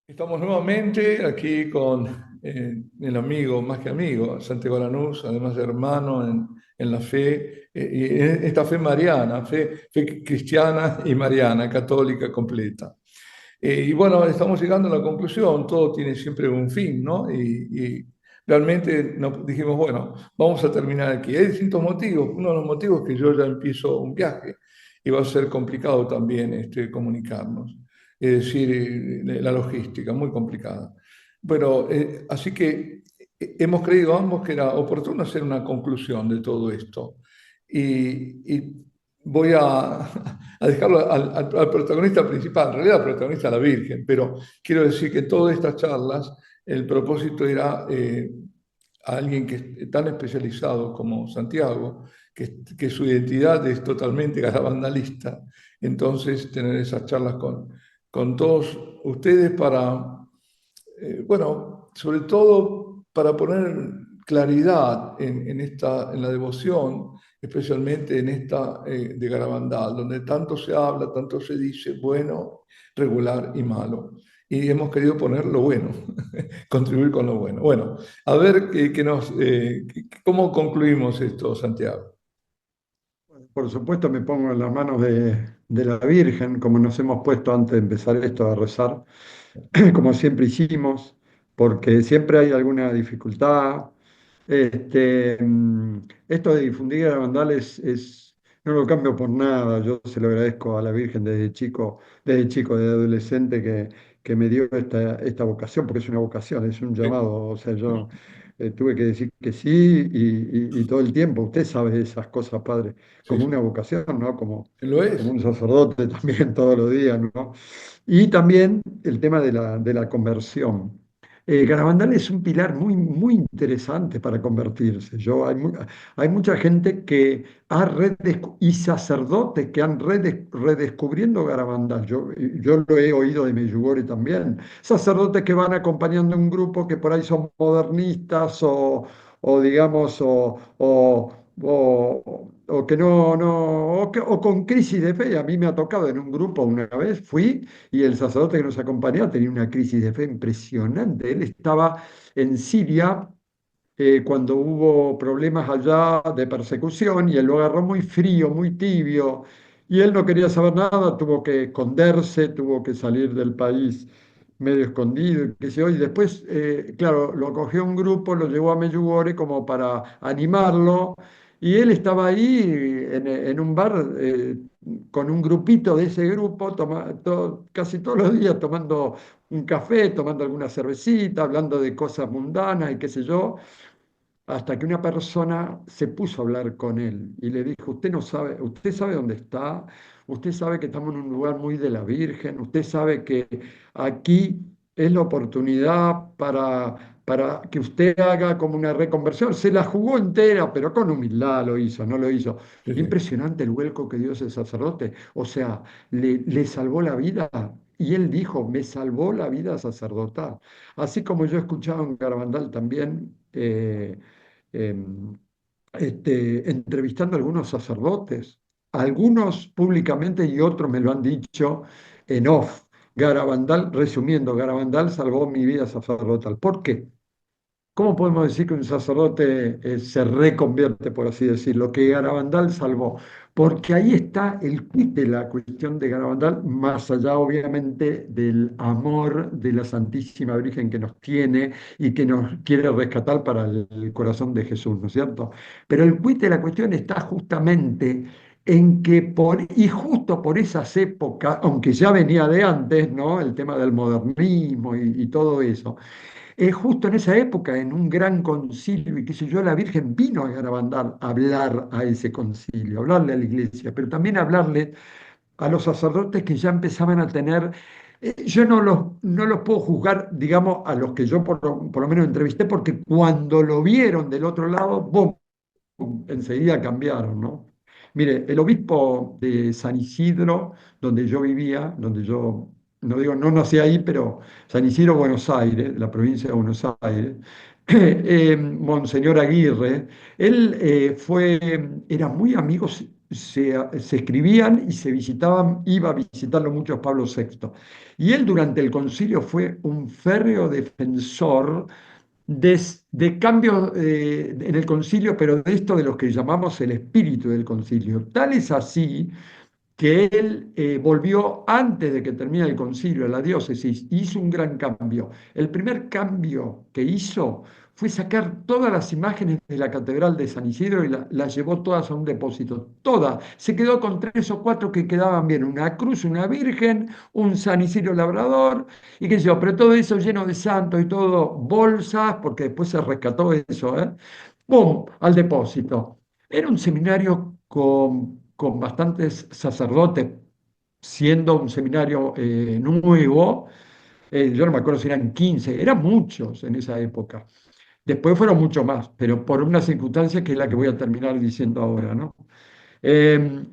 Estamos nuevamente aquí con el amigo, más que amigo, Santiago Lanús, además de hermano en la fe, y en esta fe mariana, fe cristiana y mariana, católica completa. Y bueno, estamos llegando a la conclusión, todo tiene siempre un fin, ¿no? Y realmente nos dijimos, bueno, vamos a terminar aquí. Hay distintos motivos. Uno de los motivos es que yo ya empiezo un viaje y va a ser complicado también comunicarnos. Es decir, la logística, muy complicada. Bueno, así que hemos creído ambos que era oportuno hacer una conclusión de todo esto. Y voy a dejarlo al protagonista principal, en realidad al protagonista la Virgen, pero quiero decir que en todas estas charlas el propósito era a alguien que es tan especializado como Santiago, que su identidad es totalmente garabandalista, entonces tener esas charlas con todos ustedes para, bueno, sobre todo para poner claridad en la devoción, especialmente en esta de Garabandal, donde tanto se habla, tanto se dice bueno, regular y malo. Y hemos querido poner lo bueno, contribuir con lo bueno. Bueno, a ver cómo concluimos esto, Santiago. Por supuesto, me pongo en las manos de la Virgen, como nos hemos puesto antes de empezar esto a rezar, como siempre hicimos, porque siempre hay alguna dificultad. Esto de difundir a Vandales no lo cambio por nada. Yo se lo agradezco a la Virgen desde chico, de adolescente, que me dio esta vocación, porque es una vocación, es un Sí, llamado. O sea, yo tuve que decir que sí y todo el tiempo. Usted sabe de esas cosas, padre, sí, como sí. una vocación, ¿no? Lo Como es. un sacerdote también todos los días, ¿no? Y también el tema de la conversión. Garabandal es un pilar muy interesante para convertirse. Hay mucha gente que y sacerdotes que han redescubriendo Garabandal. Yo lo he oído de Medjugorje también. Sacerdotes que van acompañando un grupo que por ahí son modernistas o digamos, o que o con crisis de fe. A mí me ha tocado en un grupo una vez, fui y el sacerdote que nos acompañaba tenía una crisis de fe impresionante. Él estaba en Siria cuando hubo problemas allá de persecución y él lo agarró muy frío, muy tibio. Y él no quería saber nada, tuvo que esconderse, tuvo que salir del país medio escondido, y qué sé yo. Y después, claro, lo cogió un grupo, lo llevó a Medjugorje como para animarlo. Y él estaba ahí en un bar con un grupito de ese grupo, casi todos los días tomando un café, tomando alguna cervecita, hablando de cosas mundanas y qué sé yo, hasta que una persona se puso a hablar con él y le dijo, usted no sabe, usted sabe dónde está, usted sabe que estamos en un lugar muy de la Virgen, usted sabe que aquí es la oportunidad para que usted haga como una reconversión. Se la jugó entera, pero con humildad lo hizo, no lo hizo. Sí, sí. Impresionante el vuelco que dio ese sacerdote. O sea, le salvó la vida. Y él dijo, me salvó la vida sacerdotal. Así como yo escuchaba en Garabandal también, em, entrevistando a algunos sacerdotes, algunos públicamente y otros me lo han dicho en off. Garabandal, resumiendo, Garabandal salvó mi vida sacerdotal. ¿Por qué? ¿Cómo podemos decir que un sacerdote se reconvierte, por así decirlo? Que Garabandal salvó. Porque ahí está el quid de la cuestión de Garabandal, más allá obviamente del amor de la Santísima Virgen que nos tiene y que nos quiere rescatar para el corazón de Jesús, ¿no es cierto? Pero el quid de la cuestión está justamente en que y justo por esas épocas, aunque ya venía de antes, ¿no? El tema del modernismo y todo eso, justo en esa época, en un gran concilio, y qué sé yo, la Virgen vino a Garabandal a hablar a ese concilio, a hablarle a la iglesia, pero también a hablarle a los sacerdotes que ya empezaban a tener. Yo no los puedo juzgar, digamos, a los que yo por lo menos entrevisté, porque cuando lo vieron del otro lado, ¡bum!, enseguida cambiaron, ¿no? Mire, el obispo de San Isidro, donde yo vivía, donde yo, no digo, no nací ahí, pero San Isidro, Buenos Aires, la provincia de Buenos Aires, Monseñor Aguirre, él era muy amigo, se escribían y se visitaban, iba a visitarlo mucho Pablo VI. Y él durante el concilio fue un férreo defensor de, de cambios en el concilio, pero de esto de los que llamamos el espíritu del concilio. Tal es así que él volvió antes de que termine el concilio a la diócesis, hizo un gran cambio. El primer cambio que hizo fue sacar todas las imágenes de la Catedral de San Isidro y las llevó todas a un depósito, todas. Se quedó con tres o cuatro que quedaban bien, una cruz, una virgen, un San Isidro Labrador, y qué sé yo, pero todo eso lleno de santos y todo, bolsas, porque después se rescató eso, ¿eh? ¡Pum! Al depósito. Era un seminario con bastantes sacerdotes, siendo un seminario nuevo. Yo no me acuerdo si eran 15, eran muchos en esa época. Después fueron mucho más, pero por una circunstancia que es la que voy a terminar diciendo ahora, ¿no?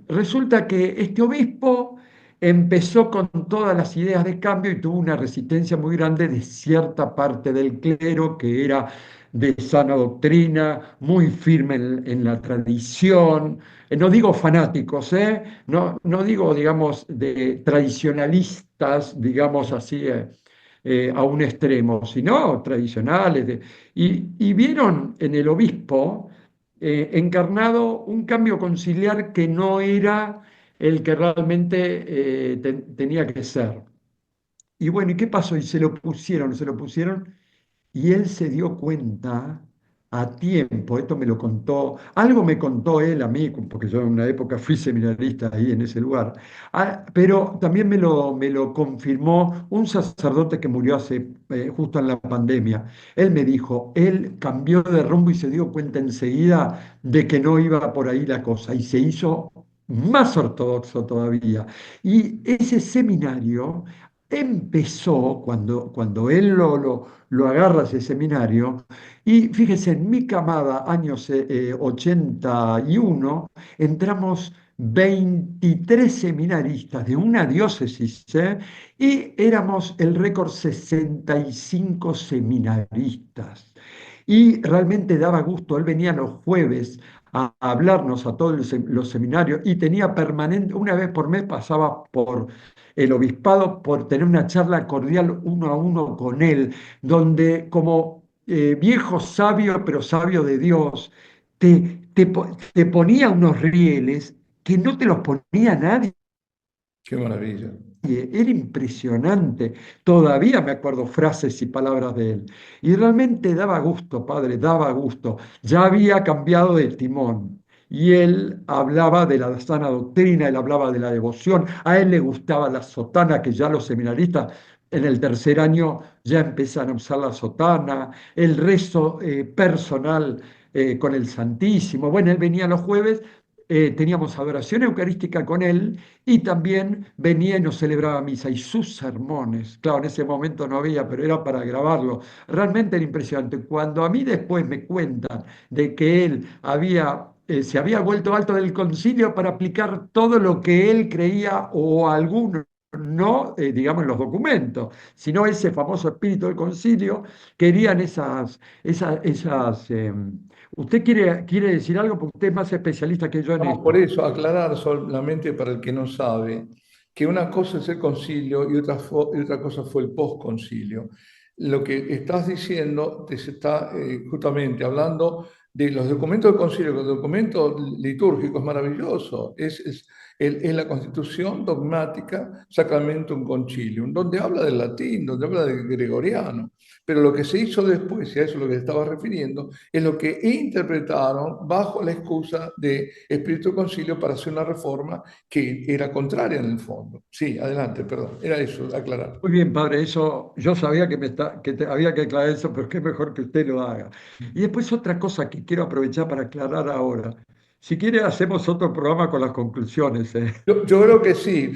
Resulta que este obispo empezó con todas las ideas de cambio y tuvo una resistencia muy grande de cierta parte del clero que era de sana doctrina, muy firme en la tradición. No digo fanáticos, ¿eh? No digo, digamos, de tradicionalistas, digamos así, a un extremo, sino tradicionales. Y vieron en el obispo encarnado un cambio conciliar que no era el que realmente tenía que ser. Y bueno, ¿y qué pasó? Y se lo pusieron, y él se dio cuenta a tiempo, esto me lo contó, algo me contó él a mí, porque yo en una época fui seminarista ahí en ese lugar, pero también me lo confirmó un sacerdote que murió hace, justo en la pandemia. Él me dijo, él cambió de rumbo y se dio cuenta enseguida de que no iba por ahí la cosa y se hizo más ortodoxo todavía. Y ese seminario empezó cuando él lo agarra ese seminario, y fíjese, en mi camada, años 81, entramos 23 seminaristas de una diócesis, y éramos el récord 65 seminaristas. Y realmente daba gusto, él venía los jueves a hablarnos a todos los seminarios y tenía permanente, una vez por mes pasaba por el obispado por tener una charla cordial uno a uno con él, donde como viejo sabio, pero sabio de Dios, te ponía unos rieles que no te los ponía nadie. Qué maravilla. Era impresionante. Todavía me acuerdo frases y palabras de él. Y realmente daba gusto, padre, daba gusto. Ya había cambiado de timón. Y él hablaba de la sana doctrina, él hablaba de la devoción. A él le gustaba la sotana, que ya los seminaristas en el tercer año ya empiezan a usar la sotana, el rezo personal con el Santísimo. Bueno, él venía los jueves, teníamos adoración eucarística con él y también venía y nos celebraba misa y sus sermones. Claro, en ese momento no había, pero era para grabarlo. Realmente era impresionante. Cuando a mí después me cuentan de que él se había vuelto alto del concilio para aplicar todo lo que él creía o alguno no, digamos, en los documentos, sino ese famoso espíritu del concilio, querían ¿usted quiere decir algo? Porque usted es más especialista que yo en Vamos, por esto. eso, aclarar solamente para el que no sabe, que una cosa es el concilio y y otra cosa fue el postconcilio. Lo que estás diciendo te se está justamente hablando de los documentos del concilio, los documentos litúrgicos, es maravilloso. Es la constitución dogmática Sacramentum Concilium, donde habla del latín, donde habla del gregoriano. Pero lo que se hizo después, y a eso es lo que estaba refiriendo, es lo que interpretaron bajo la excusa de Espíritu Concilio para hacer una reforma que era contraria en el fondo. Sí, adelante, perdón, era eso, aclarar. Muy bien, padre, eso yo sabía había que aclarar eso, pero qué mejor que usted lo haga. Y después otra cosa que quiero aprovechar para aclarar ahora. Si quiere, hacemos otro programa con las conclusiones, ¿eh? Yo creo que sí,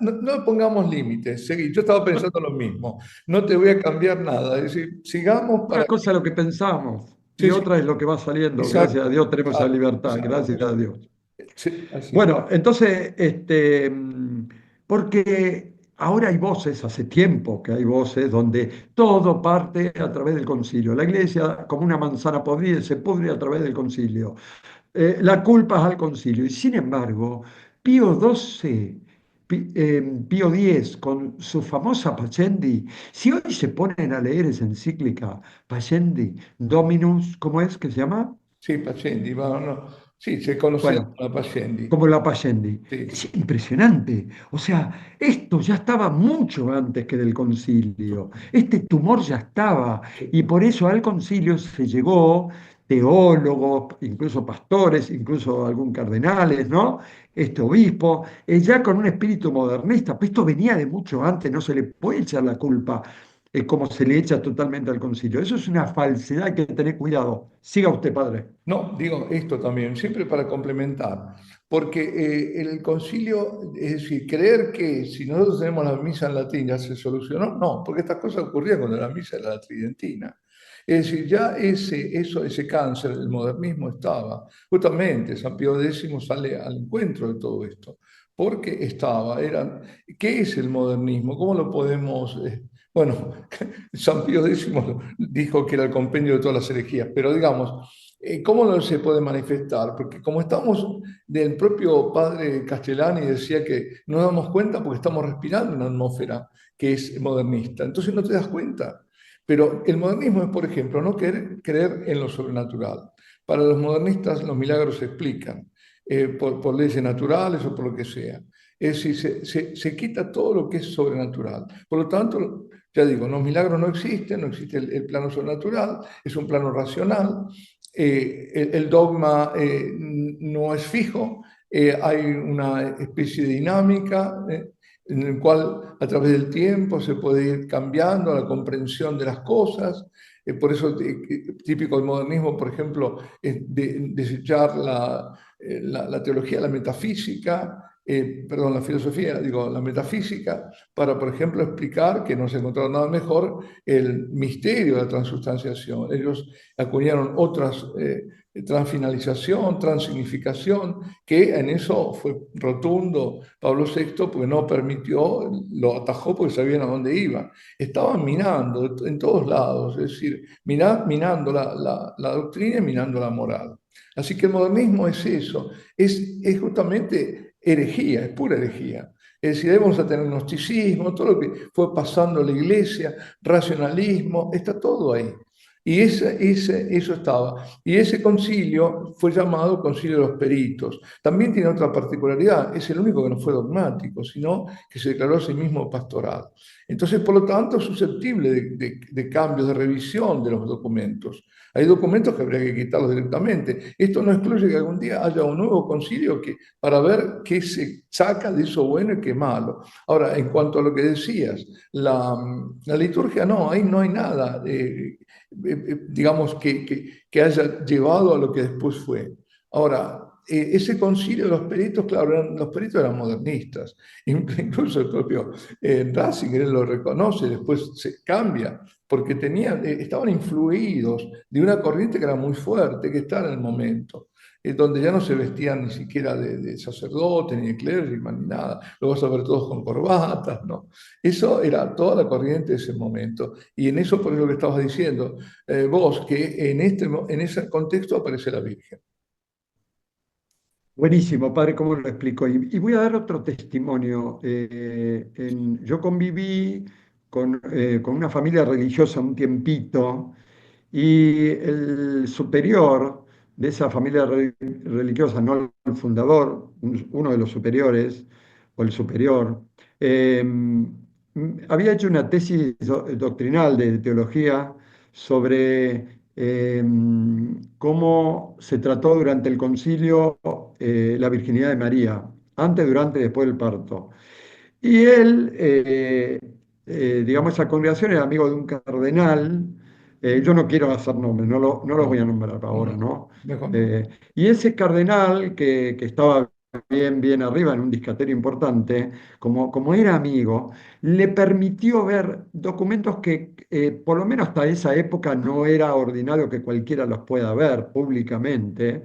no pongamos límites, seguí. Yo estaba pensando lo mismo, no te voy a cambiar nada, es decir, sigamos para Una cosa que... es lo que pensamos y Sí, sí, otra es lo que va saliendo. Gracias a exacto, Dios tenemos esa exacto, libertad, gracias a Dios. sí, así es. Bueno, entonces, porque ahora hay voces, hace tiempo que hay voces donde todo parte a través del concilio. La iglesia, como una manzana podrida, se pudre a través del concilio. La culpa es al concilio. Y sin embargo, Pío XII, Pío X, con su famosa Pascendi, si hoy se ponen a leer esa encíclica, Pascendi, Dominus, ¿cómo es que se llama? Sí, Pacendi, ma no, sì, si è conocida Bueno, come Pacendi. como la Pascendi. Sì, Es impresionante. O sea, esto ya estaba mucho antes que del concilio. Este tumor ya estaba. sì. Y por eso al concilio se llegó teólogos, incluso pastores, incluso algún cardenales, ¿no? Este obispo, ya con un espíritu modernista. Pero esto venía de mucho antes, no se le puede echar la culpa como se le echa totalmente al concilio. Eso es una falsedad, hay que tener cuidado. Siga usted, padre. No, digo esto también, siempre para complementar, porque el concilio, es decir, creer que si nosotros tenemos la misa en latín ya se solucionó, no, porque estas cosas ocurrían cuando la misa era la tridentina. Es decir, ya ese cáncer del modernismo estaba. Justamente San Pío X sale al encuentro de todo esto, porque ¿qué es el modernismo? ¿Cómo lo podemos... bueno, San Pío X dijo que era el compendio de todas las herejías, pero digamos, ¿cómo no se puede manifestar? Porque como estamos del propio padre Castellani decía que no nos damos cuenta porque estamos respirando una atmósfera que es modernista, entonces no te das cuenta. Pero el modernismo es, por ejemplo, no creer en lo sobrenatural. Para los modernistas los milagros se explican por leyes naturales o por lo que sea. Es decir, se quita todo lo que es sobrenatural. Por lo tanto, ya digo, los milagros no existen, no existe el plano sobrenatural, es un plano racional, el dogma no es fijo, hay una especie de dinámica en el cual a través del tiempo se puede ir cambiando la comprensión de las cosas. Por eso típico del modernismo, por ejemplo, es desechar la teología, la metafísica, perdón, la filosofía, digo, la metafísica, para, por ejemplo, explicar que no se encontrado nada mejor el misterio de la transustanciación. Ellos acuñaron otras, transfinalización, transignificación, que en eso fue rotundo Pablo VI, porque no permitió, lo atajó porque sabían a dónde iban. Estaban minando en todos lados, es decir, minando la doctrina y minando la moral. Así que el modernismo es eso, es justamente herejía, es pura herejía. Es decir, debemos a tener gnosticismo, todo lo que fue pasando a la iglesia, racionalismo, está todo ahí. Y eso estaba. Y ese concilio fue llamado Concilio de los Peritos. También tiene otra particularidad, es el único que no fue dogmático, sino que se declaró a sí mismo pastoral. Entonces, por lo tanto, es susceptible de cambios, de revisión de los documentos. Hay documentos que habría que quitarlos directamente. Esto no excluye que algún día haya un nuevo concilio para ver qué se saca de eso bueno y qué malo. Ahora, en cuanto a lo que decías, la liturgia no, ahí no hay nada, digamos, que haya llevado a lo que después fue. Ahora, ese concilio de los peritos, claro, los peritos eran modernistas, incluso el propio Ratzinger lo reconoce, después se cambia, porque estaban influidos de una corriente que era muy fuerte, que está en el momento, donde ya no se vestían ni siquiera de sacerdote, ni de clérigo, ni nada, lo vas a ver todos con corbatas, ¿no? Eso era toda la corriente de ese momento, y en eso, por eso que estabas diciendo, vos, que en ese contexto aparece la Virgen. Buenísimo, padre, ¿cómo lo explico? Y voy a dar otro testimonio. Yo conviví con una familia religiosa un tiempito y el superior de esa familia religiosa, no el fundador, uno de los superiores o el superior, había hecho una tesis doctrinal de teología sobre cómo se trató durante el concilio la virginidad de María, antes, durante y después del parto. Y él, digamos, esa congregación era amigo de un cardenal, yo no quiero hacer nombres, no los voy a No, nombrar ahora, no, ¿no? mejor no. Eh, y ese cardenal que estaba bien arriba en un discaterio importante, como era amigo, le permitió ver documentos que por lo menos hasta esa época no era ordinario que cualquiera los pueda ver públicamente,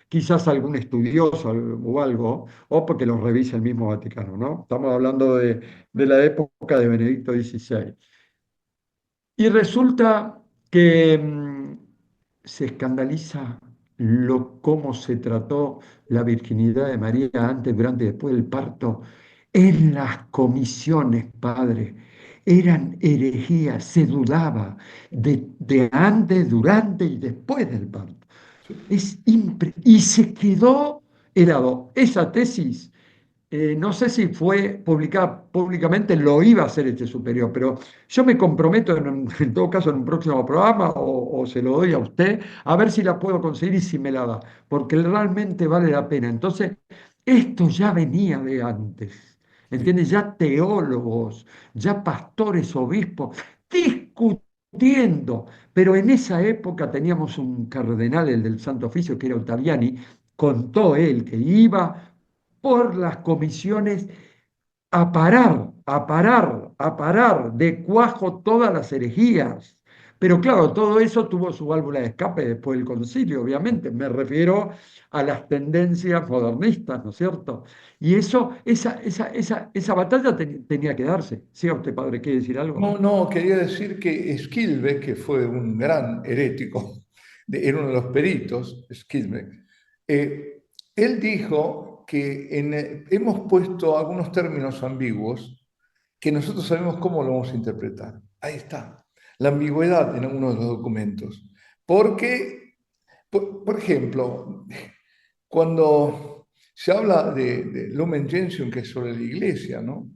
quizás algún estudioso o algo, o porque los revisa el mismo Vaticano, ¿no? Estamos hablando de la época de Benedicto XVI. Y resulta que se escandaliza cómo se trató la virginidad de María antes, durante y después del parto, en las comisiones, padre, eran herejías, se dudaba de antes, durante y después del parto. Sí. Y se quedó helado. Esa tesis, no sé si fue publicada públicamente, lo iba a hacer este superior, pero yo me comprometo en todo caso en un próximo programa o se lo doy a usted, a ver si la puedo conseguir y si me la da, porque realmente vale la pena. Entonces, esto ya venía de antes, Sí. ¿entiendes? Ya teólogos, ya pastores, obispos, discutiendo, pero en esa época teníamos un cardenal, el del Santo Oficio, que era Ottaviani, contó él que iba por las comisiones a parar de cuajo todas las herejías. Pero claro, todo eso tuvo su válvula de escape después del concilio, obviamente. Me refiero a las tendencias modernistas, ¿no es cierto? Y eso, esa batalla tenía que darse. ¿Sí, usted, padre, quiere decir algo? No, no, quería decir que Skilbeck, que fue un gran herético, era uno de los peritos, Skilbeck, él dijo que hemos puesto algunos términos ambiguos que nosotros sabemos cómo lo vamos a interpretar. Ahí está, la ambigüedad en algunos de los documentos. Porque, por ejemplo, cuando se habla de Lumen Gentium, que es sobre la iglesia, ¿no?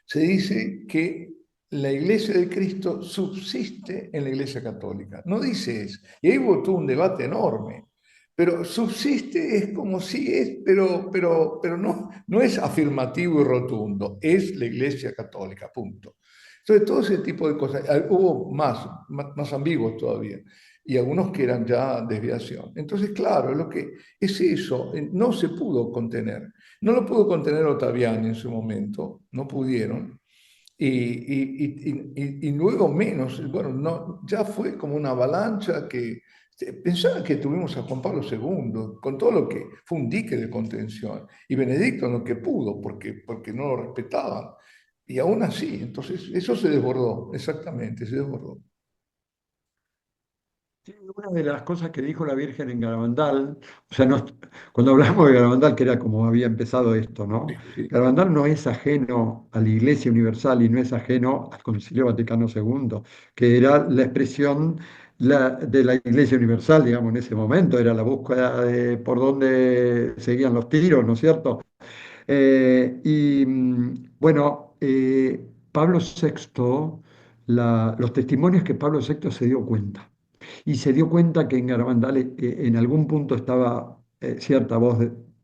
Se dice que la iglesia de Cristo subsiste en la iglesia católica. No dice eso. Y ahí hubo todo un debate enorme. Pero subsiste es como si es, pero no, no es afirmativo y rotundo. Es la iglesia católica, punto. Entonces, todo ese tipo de cosas. Hubo más ambiguos todavía. Y algunos que eran ya desviación. Entonces, claro, lo que es eso, no se pudo contener. No lo pudo contener Ottaviani en su momento, no pudieron. Y luego menos, bueno, no, ya fue como una avalancha que pensaba que tuvimos a Juan Pablo II, con todo lo que fue un dique de contención, y Benedicto en lo que pudo, porque no lo respetaban. Y aún así, entonces eso se desbordó, exactamente, se desbordó. Sí, una de las cosas que dijo la Virgen en Garabandal, o sea, cuando hablamos de Garabandal, que era como había empezado esto, ¿no? Sí, sí, Garabandal no es ajeno a la Iglesia Universal y no es ajeno al Concilio Vaticano II, que era la expresión de la Iglesia Universal, digamos, en ese momento, era la búsqueda de por dónde seguían los tiros, ¿no es cierto? Bueno, Pablo VI, los testimonios que Pablo VI se dio cuenta. Y se dio cuenta que en Garabandal en algún punto estaba cierta voz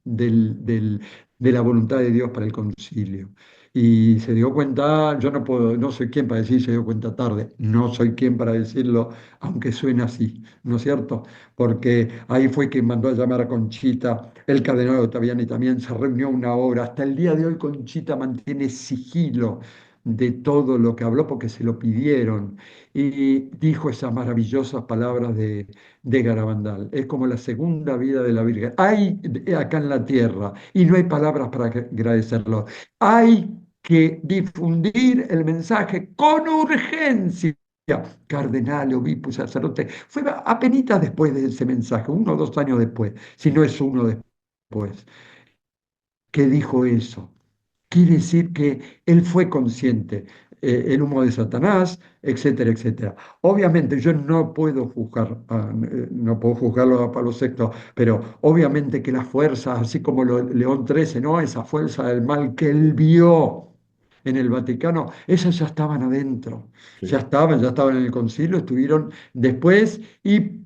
de la voluntad de Dios para el concilio. Y se dio cuenta, yo no puedo, no soy quien para decir se dio cuenta tarde, no soy quien para decirlo, aunque suena así, ¿no es cierto? Porque ahí fue que mandó a llamar a Conchita, el cardenal Ottaviani también se reunió una hora. Hasta el día de hoy Conchita mantiene sigilo de todo lo que habló porque se lo pidieron y dijo esas maravillosas palabras de Garabandal. Es como la segunda vida de la Virgen. Hay acá en la tierra, y no hay palabras para agradecerlo, hay que difundir el mensaje con urgencia. Cardenal, obispo, sacerdote, fue apenas después de ese mensaje, 1 o 2 años después, si no es uno después, que dijo eso. Quiere decir que él fue consciente, el humo de Satanás, etcétera, etcétera. Obviamente yo no puedo juzgar, no puedo juzgarlo a Pablo VI, pero obviamente que las fuerzas, así como León XIII, ¿no? Esa fuerza del mal que él vio en el Vaticano, esas ya estaban adentro, sí. ya estaban en el concilio, estuvieron después y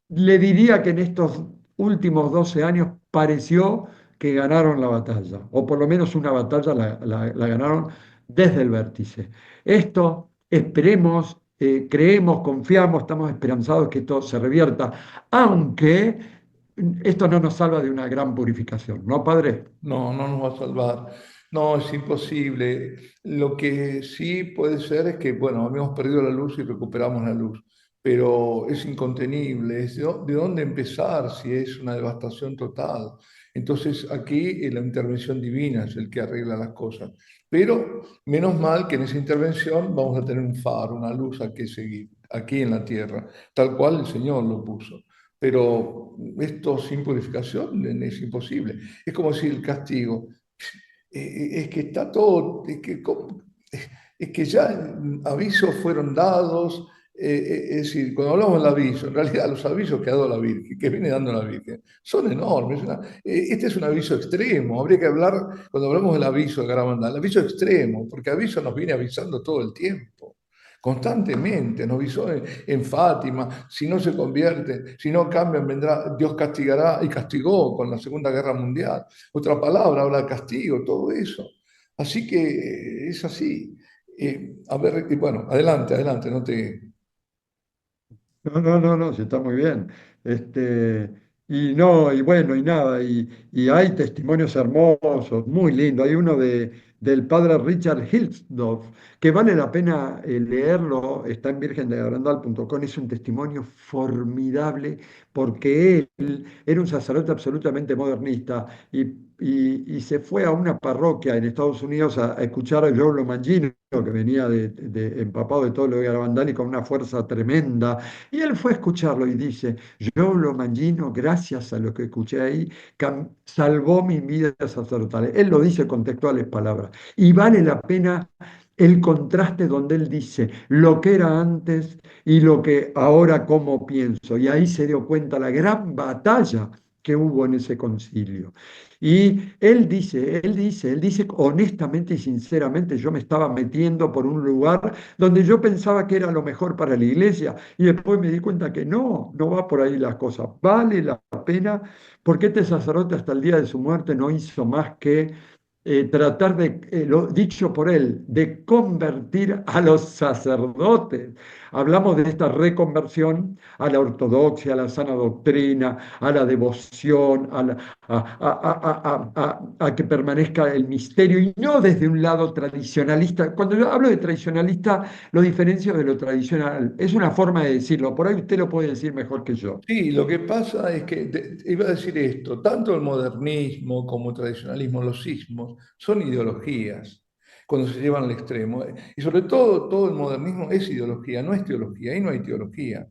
le diría que en estos últimos 12 años pareció que ganaron la batalla, o por lo menos una batalla la ganaron desde el vértice. Esto esperemos, creemos, confiamos, estamos esperanzados que esto se revierta, aunque esto no nos salva de una gran purificación, ¿no, padre? No, no nos va a salvar. No, es imposible. Lo que sí puede ser es que, bueno, habíamos perdido la luz y recuperamos la luz, pero es incontenible. Es de dónde empezar si es una devastación total? Entonces aquí la intervención divina es el que arregla las cosas. Pero menos mal que en esa intervención vamos a tener un faro, una luz a que seguir, aquí en la tierra, tal cual el Señor lo puso. pero esto sin purificación es imposible. Es como si el castigo, es que está todo, es que ya avisos fueron dados, es decir, cuando hablamos del aviso, en realidad los avisos que ha dado la Virgen, que viene dando la Virgen, son enormes. Este es un aviso extremo, habría que hablar, cuando hablamos del aviso de Garabandal, el aviso extremo, porque aviso nos viene avisando todo el tiempo. Constantemente nos avisó en Fátima, si no se convierten, si no cambian, vendrá, Dios castigará y castigó con la Segunda Guerra Mundial. Otra palabra habla de castigo, todo eso. Así que es así. A ver, bueno, adelante, adelante, no te... No, no, no, no, sí está muy bien. Y no, y bueno, y nada, y hay testimonios hermosos, muy lindos. Hay uno del padre Richard Hilsdorf, que vale la pena leerlo, está en virgendegarandal.com, es un testimonio formidable, porque él era un sacerdote absolutamente modernista y se fue a una parroquia en Estados Unidos a escuchar a Joe Lomangino, que venía empapado de todo lo de Garabandal y con una fuerza tremenda. Y él fue a escucharlo y dice, yo lo Mangino, gracias a lo que escuché ahí, salvó mi vida sacerdotal. Él lo dice con textuales palabras. Y vale la pena el contraste donde él dice lo que era antes y lo que ahora como pienso. Y ahí se dio cuenta la gran batalla que hubo en ese concilio. Y él dice honestamente y sinceramente, yo me estaba metiendo por un lugar donde yo pensaba que era lo mejor para la iglesia y después me di cuenta que no, no va por ahí las cosas. Vale la pena porque este sacerdote hasta el día de su muerte no hizo más que tratar de, lo dicho por él, de convertir a los sacerdotes. Hablamos de esta reconversión a la ortodoxia, a la sana doctrina, a la devoción, a que permanezca el misterio y no desde un lado tradicionalista. Cuando yo hablo de tradicionalista, lo diferencio de lo tradicional. Es una forma de decirlo, por ahí usted lo puede decir mejor que yo. Sí, lo que pasa es que, iba a decir esto, tanto el modernismo como el tradicionalismo, los sismos, son ideologías cuando se llevan al extremo. Y sobre todo, todo el modernismo es ideología, no es teología, ahí no hay teología.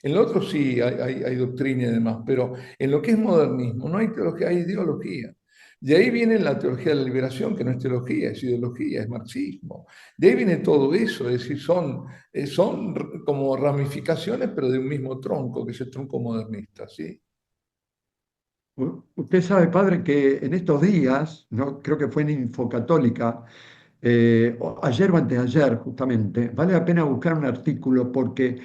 En lo otro sí hay doctrina y demás, pero en lo que es modernismo no hay teología, hay ideología. De ahí viene la teología de la liberación, que no es teología, es ideología, es marxismo. De ahí viene todo eso, es decir, son como ramificaciones, pero de un mismo tronco, que es el tronco modernista, ¿sí? Usted sabe, padre, que en estos días, ¿no? Creo que fue en Infocatólica, ayer o anteayer justamente, vale la pena buscar un artículo porque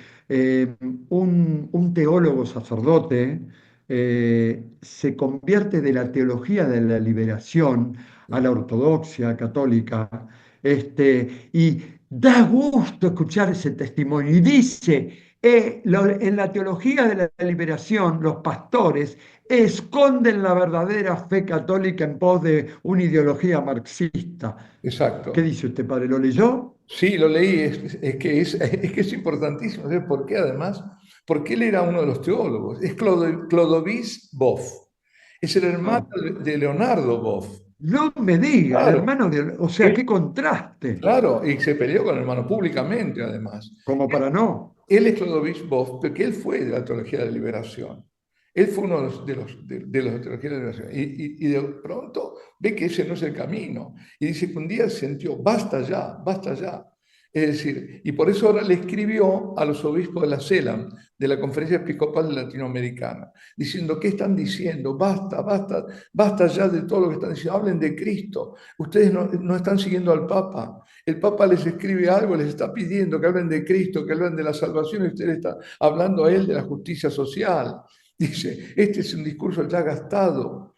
un teólogo sacerdote se convierte de la teología de la liberación a la ortodoxia católica, y da gusto escuchar ese testimonio. Y dice, en la teología de la liberación, los pastores esconden la verdadera fe católica en pos de una ideología marxista. ¿Qué Exacto. dice usted, padre? ¿Lo leyó? Sí, lo leí, es que es importantísimo. ¿Sabes por qué además? Porque él era uno de los teólogos. Es Clodovis Boff. Es el hermano Ah, de Leonardo Boff. no me diga, el Claro, hermano de... O sea, qué él, contraste, claro, y se peleó con el hermano públicamente además. como para no. Él es Clodovis Boff, porque él fue de la teología de la liberación. Él fue uno de los de la teología de la liberación. Y de pronto ve que ese no es el camino. Y dice que un día sintió, basta ya, basta ya. Es decir, y por eso ahora le escribió a los obispos de la CELAM, de la Conferencia Episcopal Latinoamericana, diciendo, ¿qué están diciendo? Basta, basta, basta ya de todo lo que están diciendo. Hablen de Cristo. Ustedes no están siguiendo al Papa. El Papa les escribe algo, les está pidiendo que hablen de Cristo, que hablen de la salvación, y usted está hablando a él de la justicia social. Dice, este es un discurso ya gastado.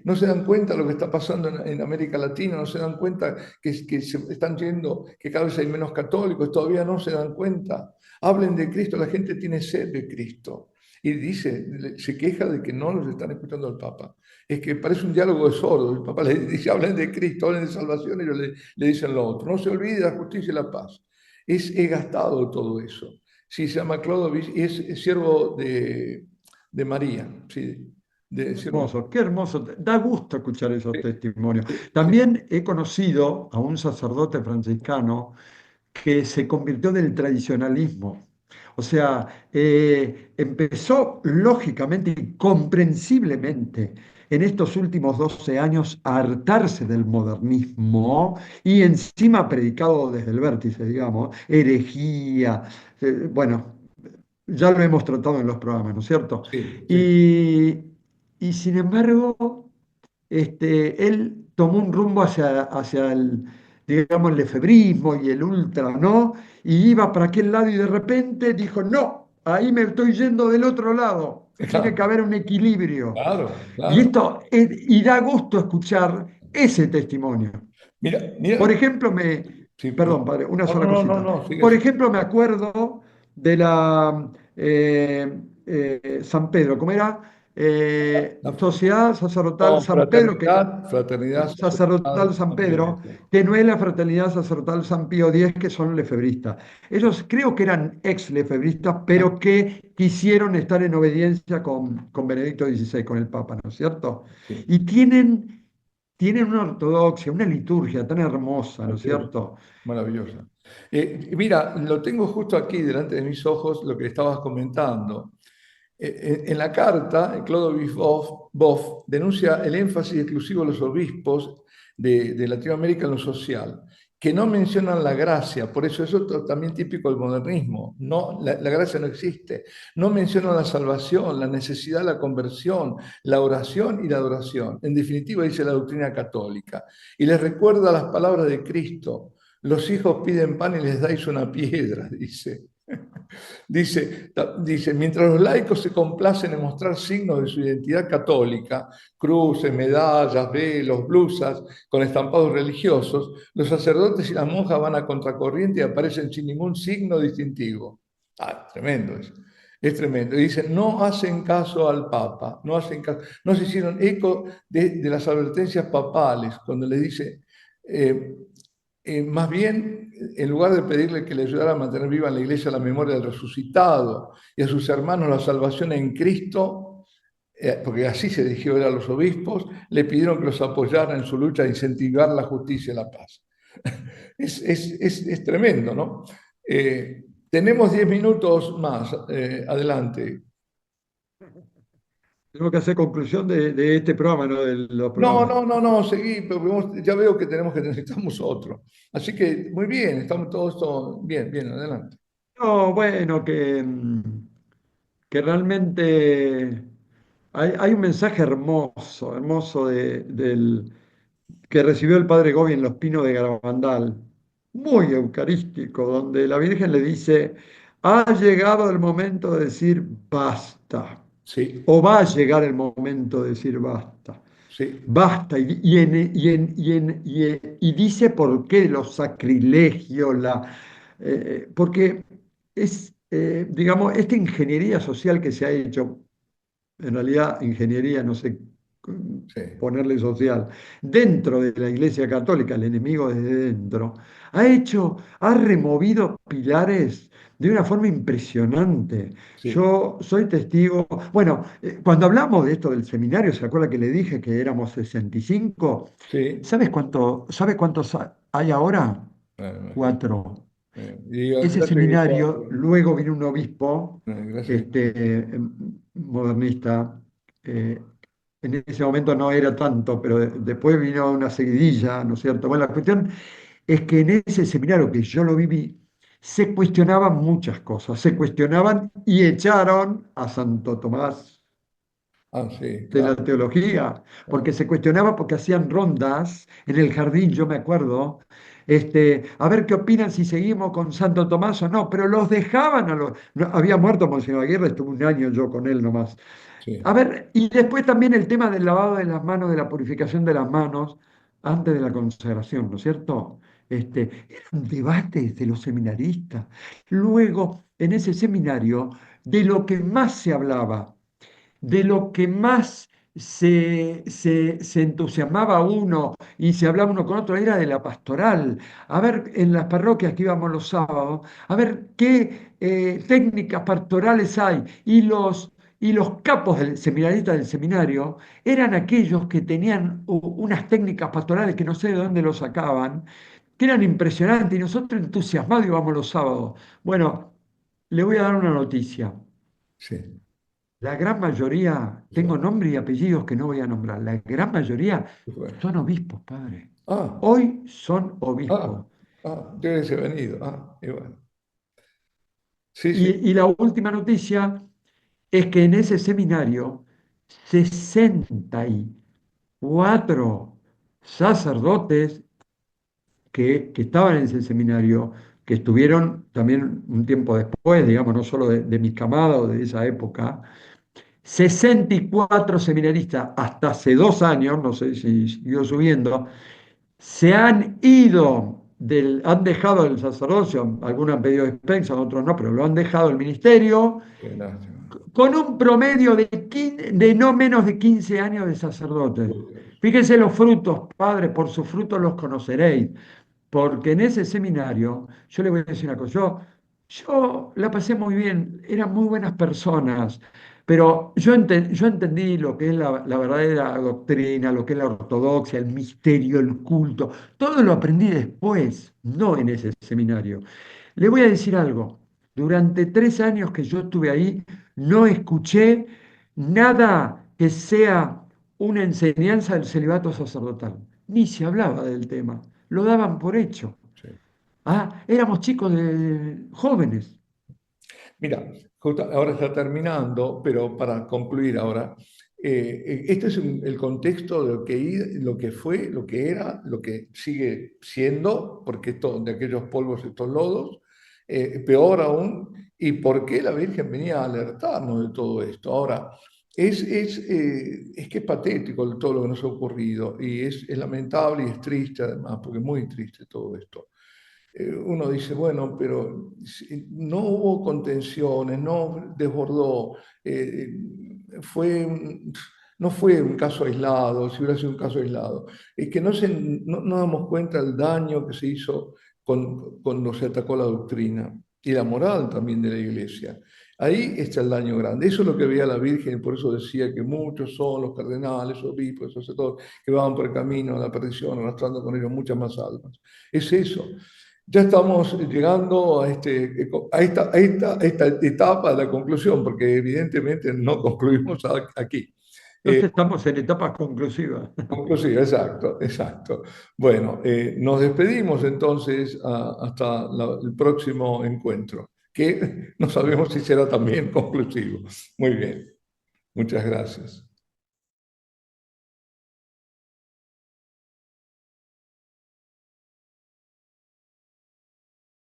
No se dan cuenta de lo que está pasando en América Latina, no se dan cuenta que se están yendo, que cada vez hay menos católicos, todavía no se dan cuenta. Hablen de Cristo, la gente tiene sed de Cristo. Y dice, se queja de que no los están escuchando al Papa. Es que parece un diálogo de sordos. El Papa le dice, hablen de Cristo, hablen de salvación, y ellos le dicen lo otro. No se olvide la justicia y la paz. Es gastado todo eso. Sí, se llama Clodovis y es siervo de María. Sí, de siervo. Hermoso, qué hermoso. Da gusto escuchar esos Sí, testimonios. sí, sí. También he conocido a un sacerdote franciscano que se convirtió del tradicionalismo. O sea, empezó lógicamente y comprensiblemente en estos últimos 12 años a hartarse del modernismo y encima predicado desde el vértice, digamos, herejía, bueno, ya lo hemos tratado en los programas, ¿no es cierto? Sí, sí. Y, y sin embargo, él tomó un rumbo hacia el, digamos, el efebrismo y el ultra, ¿no? Y iba para aquel lado y de repente dijo, no, ahí me estoy yendo del otro lado, tiene que Claro, haber un equilibrio. claro, Y claro. esto, y da gusto escuchar ese testimonio. Mira, Por mira, ejemplo, sí, perdón, perdón. padre, una No, no, sola no, no, cosita. no, sigue, Por sigue. ejemplo, me acuerdo de la San Pedro, ¿cómo era? Sociedad Sacerdotal No, San Pedro, que fraternidad, fraternidad Sacerdotal sacerdotal, San San Pío Pedro, X. que no es la Fraternidad Sacerdotal San Pío X, que son lefebristas. Ellos creo que eran ex lefebristas, Ah, pero que quisieron estar en obediencia con Benedicto XVI, con el Papa, ¿no es cierto? sí, Y tienen una ortodoxia, una liturgia tan hermosa, ¿no es maravilloso, cierto? maravillosa. Mira, lo tengo justo aquí delante de mis ojos, lo que estabas comentando. En la carta, Clodovis Boff denuncia el énfasis exclusivo de los obispos de Latinoamérica en lo social, que no mencionan la gracia, por eso eso es también típico del modernismo, no, la gracia no existe, no mencionan la salvación, la necesidad de la conversión, la oración y la adoración, en definitiva dice la doctrina católica, y les recuerda las palabras de Cristo, los hijos piden pan y les dais una piedra, dice. Dice, mientras los laicos se complacen en mostrar signos de su identidad católica, cruces, medallas, velos, blusas con estampados religiosos, los sacerdotes y las monjas van a contracorriente y aparecen sin ningún signo distintivo. Ah, tremendo eso. Es tremendo. Y dicen, no hacen caso al Papa, no hacen caso, no se hicieron eco de las advertencias papales cuando le dice, eh, más bien, en lugar de pedirle que le ayudara a mantener viva en la iglesia la memoria del resucitado y a sus hermanos la salvación en Cristo, porque así se dirigió él a los obispos, le pidieron que los apoyaran en su lucha a incentivar la justicia y la paz. Es tremendo, ¿no? Tenemos 10 minutos más. Adelante. Tenemos que hacer conclusión de este programa, no de los No, programas. no, no, no, seguí, porque ya veo que tenemos que necesitamos otro. Así que muy bien, estamos todos bien, bien, adelante. No, bueno, que realmente hay un mensaje hermoso, hermoso que recibió el padre Gobi en Los Pinos de Garabandal, muy eucarístico, donde la Virgen le dice, ha llegado el momento de decir basta, Sí, o va a llegar el momento de decir basta. sí, Basta, y dice por qué los sacrilegios, porque es, digamos, esta ingeniería social que se ha hecho, en realidad ingeniería, no sé sí, ponerle social, dentro de la Iglesia Católica, el enemigo desde dentro, ha removido pilares de una forma impresionante. sí, Yo soy testigo, bueno, cuando hablamos de esto del seminario, ¿se acuerda que le dije que éramos 65? sí. ¿Sabe cuántos hay ahora? Me imagino. 4. Y Ese fíjate que seminario, luego vino un obispo gracias. modernista, eh, en ese momento no era tanto, pero después vino una seguidilla, ¿no es cierto? Bueno, la cuestión es que en ese seminario que yo lo viví, se cuestionaban muchas cosas, se cuestionaban y echaron a Santo Tomás Ah, sí, de la claro, teología, porque claro. se cuestionaba porque hacían rondas en el jardín, yo me acuerdo, a ver qué opinan si seguimos con Santo Tomás o no, pero los dejaban a los... había muerto Monseñor Aguirre, estuve un año yo con él nomás. A Sí, ver, y después también el tema del lavado de las manos, de la purificación de las manos antes de la consagración, ¿no es cierto? Eran debates de los seminaristas. Luego, en ese seminario, de lo que más se hablaba, de lo que más se entusiasmaba uno y se hablaba uno con otro era de la pastoral. A ver, en las parroquias que íbamos los sábados, a ver qué técnicas pastorales hay. Y los capos del seminarista del seminario eran aquellos que tenían unas técnicas pastorales que no sé de dónde lo sacaban, que eran impresionantes y nosotros entusiasmados íbamos los sábados. Bueno, le voy a dar una noticia. Sí, La gran mayoría, tengo bueno. nombres y apellidos que no voy a nombrar, la gran mayoría Bueno. son obispos, padre. Ah, Hoy son ah, obispos. debe ser venido. Y bueno. Sí, sí, Y la última noticia es que en ese seminario 64 sacerdotes que estaban en ese seminario, que estuvieron también un tiempo después, digamos, no solo de mi camada o de esa época, 64 seminaristas hasta hace 2 años, no sé si siguió subiendo, se han ido han dejado el sacerdocio, algunos han pedido dispensa, otros no, pero lo han dejado el ministerio, qué lástima. con un promedio de no menos de 15 años de sacerdotes. Uy, Dios. Fíjense los frutos, padre, por sus frutos los conoceréis. Porque en ese seminario, yo le voy a decir una cosa, yo la pasé muy bien, eran muy buenas personas, pero yo entendí lo que es la verdadera doctrina, lo que es la ortodoxia, el misterio, el culto, todo lo aprendí después, no en ese seminario. Le voy a decir algo, durante 3 años que yo estuve ahí, no escuché nada que sea una enseñanza del celibato sacerdotal, ni se hablaba del tema, lo daban por hecho. Sí. Ah, éramos chicos jóvenes. Mira, ahora está terminando, pero para concluir ahora, este es el contexto de lo que fue, lo que era, lo que sigue siendo, porque esto, de aquellos polvos, estos lodos, peor aún, y por qué la Virgen venía a alertarnos de todo esto. Ahora, es que es patético todo lo que nos ha ocurrido, y es lamentable y es triste además, porque es muy triste todo esto. Uno dice, bueno, pero no hubo contenciones, no desbordó, no fue un caso aislado, si hubiera sido un caso aislado. Es que no damos cuenta del daño que se hizo cuando se atacó la doctrina y la moral también de la iglesia. Ahí está el daño grande. Eso es lo que veía la Virgen y por eso decía que muchos son los cardenales, obispos, sacerdotes que van por el camino a la perdición, arrastrando con ellos muchas más almas. Es eso. Ya estamos llegando a esta etapa de la conclusión, porque evidentemente no concluimos aquí. Entonces estamos en etapas conclusivas. Conclusiva, exacto, exacto. Bueno, nos despedimos entonces hasta el próximo encuentro, que no sabemos si será también conclusivo. Muy bien, muchas gracias.